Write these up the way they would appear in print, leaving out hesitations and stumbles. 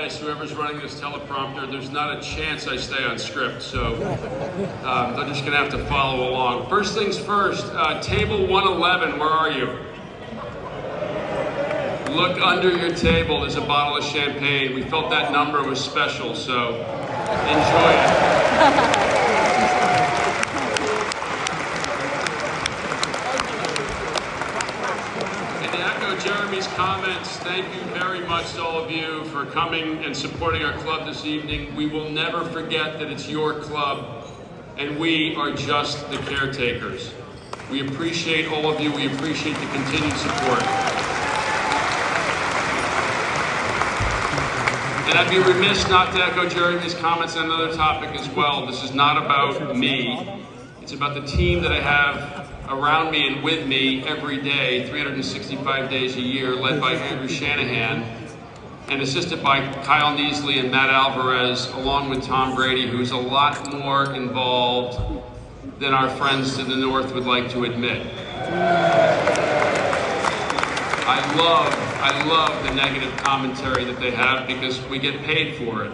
Whoever's running this teleprompter, there's not a chance I stay on script, so they're just going to have to follow along. First things first, table 111, where are you? Look under your table, there's a bottle of champagne. We felt that number was special, so enjoy it. Jeremy's comments, thank you very much to all of you for coming and supporting our club this evening. We will never forget that it's your club and we are just the caretakers. We appreciate all of you. We appreciate the continued support. And I'd be remiss not to echo Jeremy's comments on another topic as well. This is not about me. It's about the team that I have around me and with me every day, 365 days a year, led by Andrew Shanahan and assisted by Kyle Neasley and Matt Alvarez, along with Tom Brady, who's a lot more involved than our friends to the north would like to admit. I love the negative commentary that they have because we get paid for it.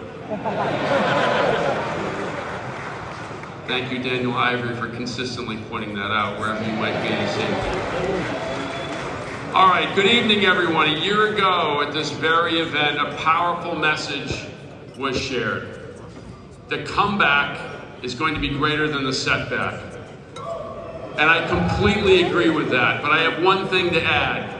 Thank you, Daniel Ivory, for consistently pointing that out wherever you might be this evening. All right, good evening, everyone. A year ago at this very event, a powerful message was shared. The comeback is going to be greater than the setback. And I completely agree with that, but I have one thing to add.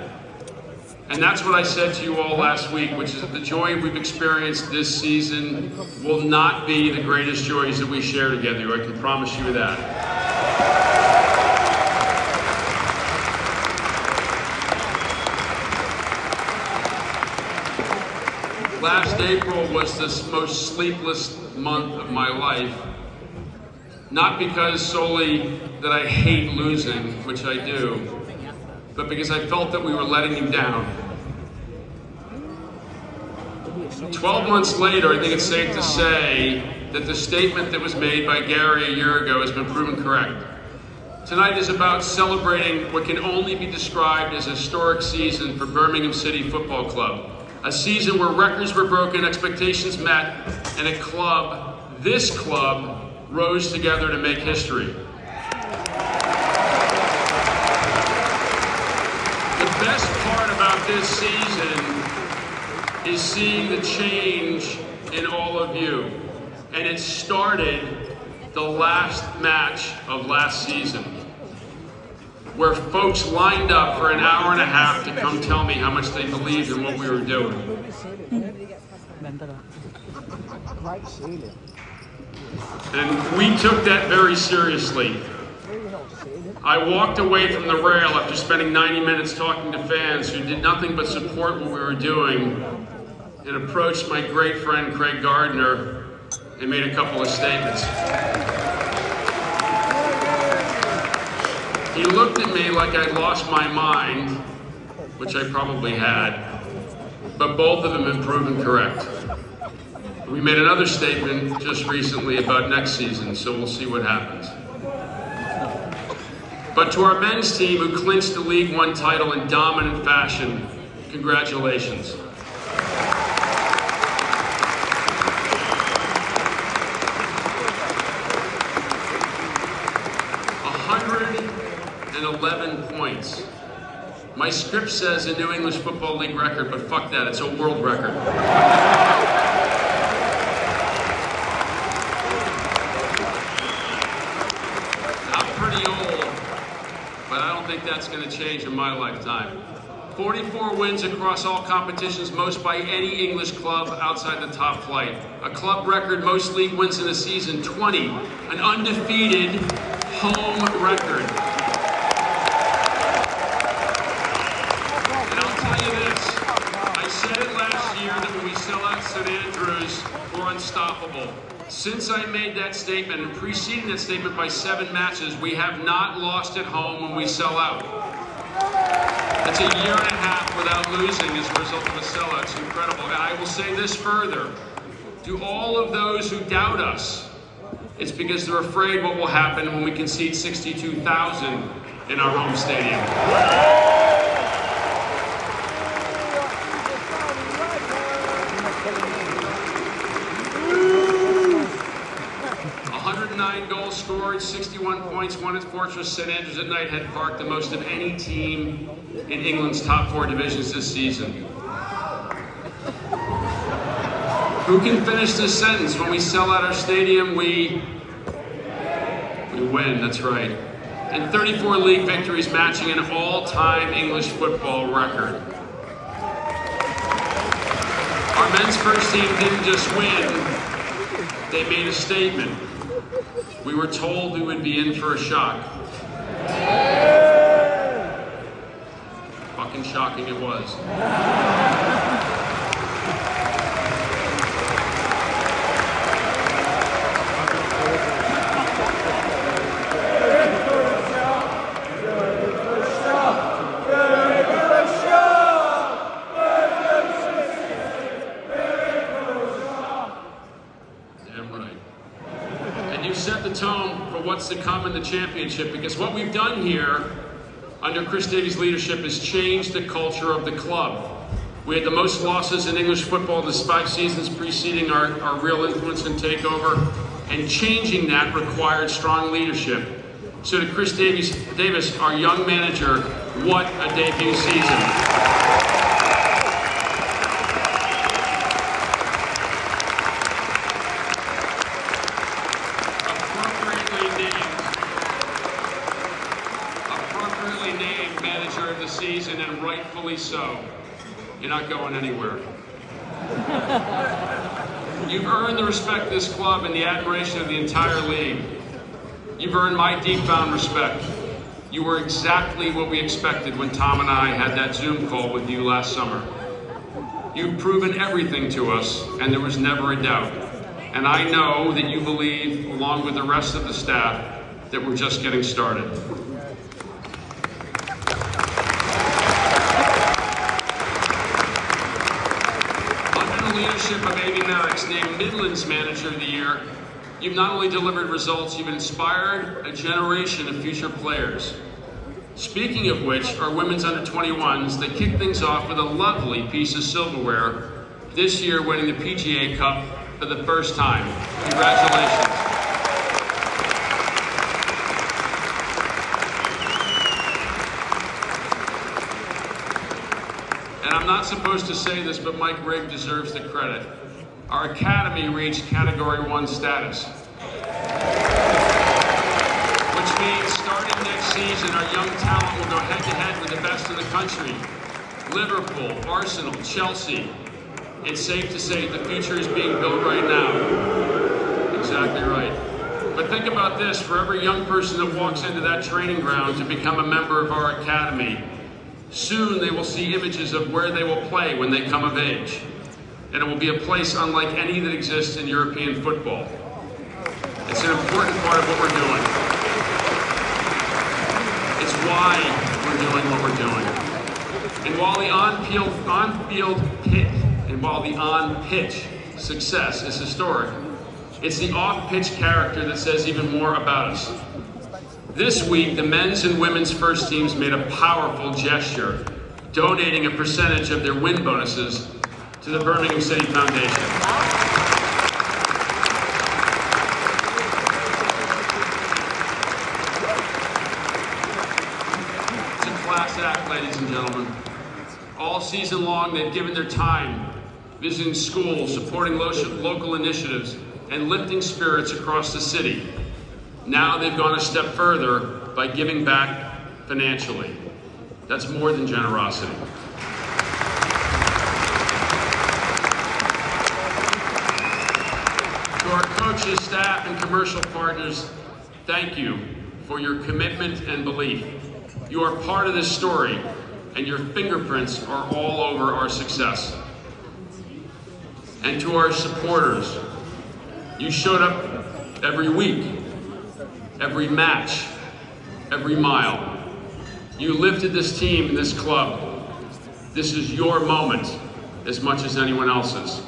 And that's what I said to you all last week, which is that the joy we've experienced this season will not be the greatest joys that we share together. I can promise you that. Last April was the most sleepless month of my life. Not because solely that I hate losing, which I do, but because I felt that we were letting him down. 12 months later, I think it's safe to say that the statement that was made by Gary a year ago has been proven correct. Tonight is about celebrating what can only be described as a historic season for Birmingham City Football Club. A season where records were broken, expectations met, and a club, this club, rose together to make history. The best part about this season is seeing the change in all of you. And it started the last match of last season, where folks lined up for an hour and a half to come tell me how much they believed in what we were doing. And we took that very seriously. I walked away from the rail after spending 90 minutes talking to fans who did nothing but support what we were doing, and approached my great friend Craig Gardner and made a couple of statements. He looked at me like I'd lost my mind, which I probably had, but both of them have proven correct. We made another statement just recently about next season, so we'll see what happens. But to our men's team who clinched the League One title in dominant fashion, congratulations. And 11 points. My script says a New English Football League record, but fuck that, it's a world record. I'm pretty old, but I don't think that's going to change in my lifetime. 44 wins across all competitions, most by any English club outside the top flight. A club record, most league wins in a season, 20. An undefeated home record. Unstoppable. Since I made that statement and preceding that statement by 7 matches, we have not lost at home when we sell out. That's a year and a half without losing as a result of a sellout. It's incredible. And I will say this further. To all of those who doubt us, it's because they're afraid what will happen when we concede 62,000 in our home stadium. 49 goals scored, 61 points won at Fortress St Andrews at Knighthead Park, the most of any team in England's top 4 divisions this season. Who can finish this sentence? When we sell out our stadium, we win, that's right. And 34 league victories, matching an all-time English football record. Our men's first team didn't just win, they made a statement. We were told we would be in for a shock. Fucking shocking it was. Set the tone for what's to come in the championship, because what we've done here under Chris Davies' leadership has changed the culture of the club. We had the most losses in English football this 5 seasons preceding our real influence and takeover, and changing that required strong leadership. So to Chris Davies, our young manager, what a debut season. Manager of the season, and rightfully so. You're not going anywhere. You've earned the respect of this club and the admiration of the entire league. You've earned my deep-bound respect. You were exactly what we expected when Tom and I had that Zoom call with you last summer. You've proven everything to us, and there was never a doubt. And I know that you believe, along with the rest of the staff, that we're just getting started. Leadership of Amy Merrick's named Midlands Manager of the Year, you've not only delivered results, you've inspired a generation of future players. Speaking of which, our women's under-21s, they kicked things off with a lovely piece of silverware, this year winning the PGA Cup for the first time. Congratulations. And I'm not supposed to say this, but Mike Rigg deserves the credit. Our academy reached Category 1 status, which means starting next season, our young talent will go head-to-head with the best in the country. Liverpool, Arsenal, Chelsea. It's safe to say the future is being built right now. Exactly right. But think about this, for every young person that walks into that training ground to become a member of our academy, soon they will see images of where they will play when they come of age. And it will be a place unlike any that exists in European football. It's an important part of what we're doing. It's why we're doing what we're doing. And while the on-pitch success is historic, it's the off-pitch character that says even more about us. This week, the men's and women's first teams made a powerful gesture, donating a percentage of their win bonuses to the Birmingham City Foundation. It's a class act, ladies and gentlemen. All season long, they've given their time, visiting schools, supporting local initiatives, and lifting spirits across the city. Now they've gone a step further by giving back financially. That's more than generosity. To our coaches, staff, and commercial partners, thank you for your commitment and belief. You are part of this story, and your fingerprints are all over our success. And to our supporters, you showed up every week, every match, every mile. You lifted this team and this club. This is your moment as much as anyone else's.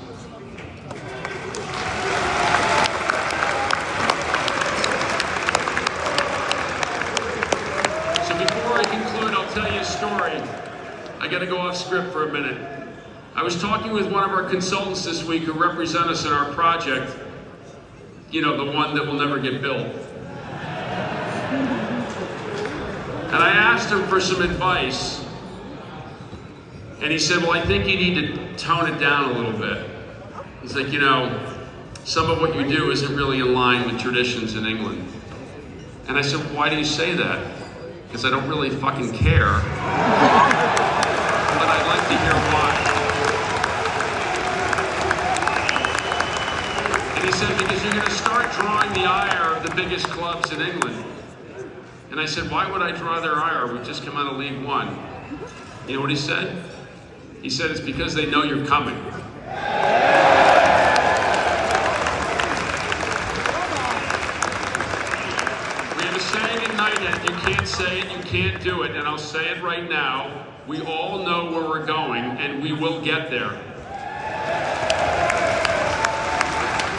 So before I conclude, I'll tell you a story. I gotta go off script for a minute. I was talking with one of our consultants this week who represent us in our project, you know, the one that will never get built. And I asked him for some advice, and he said, well, I think you need to tone it down a little bit. He's like, you know, some of what you do isn't really in line with traditions in England. And I said, why do you say that? Because I don't really fucking care, but I'd like to hear why. And he said, because you're going to start drawing the ire of the biggest clubs in England. And I said, why would I draw their ire? We've just come out of League One. You know what he said? He said, it's because they know you're coming. We have a saying at United, you can't say it, you can't do it, and I'll say it right now. We all know where we're going, and we will get there.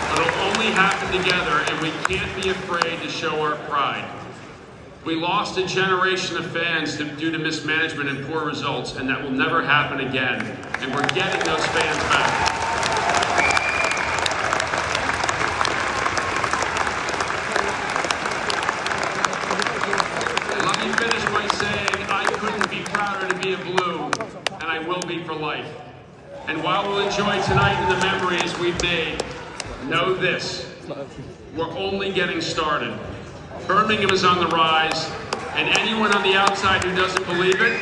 But it'll only happen together, and we can't be afraid to show our pride. We lost a generation of fans due to mismanagement and poor results, and that will never happen again. And we're getting those fans back. Let me finish by saying I couldn't be prouder to be a Blue, and I will be for life. And while we'll enjoy tonight and the memories we've made, know this, we're only getting started. Birmingham is on the rise, and anyone on the outside who doesn't believe it,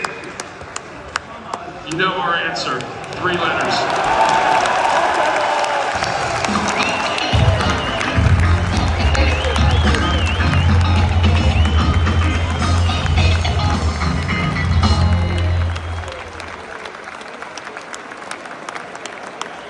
you know our answer, 3 letters.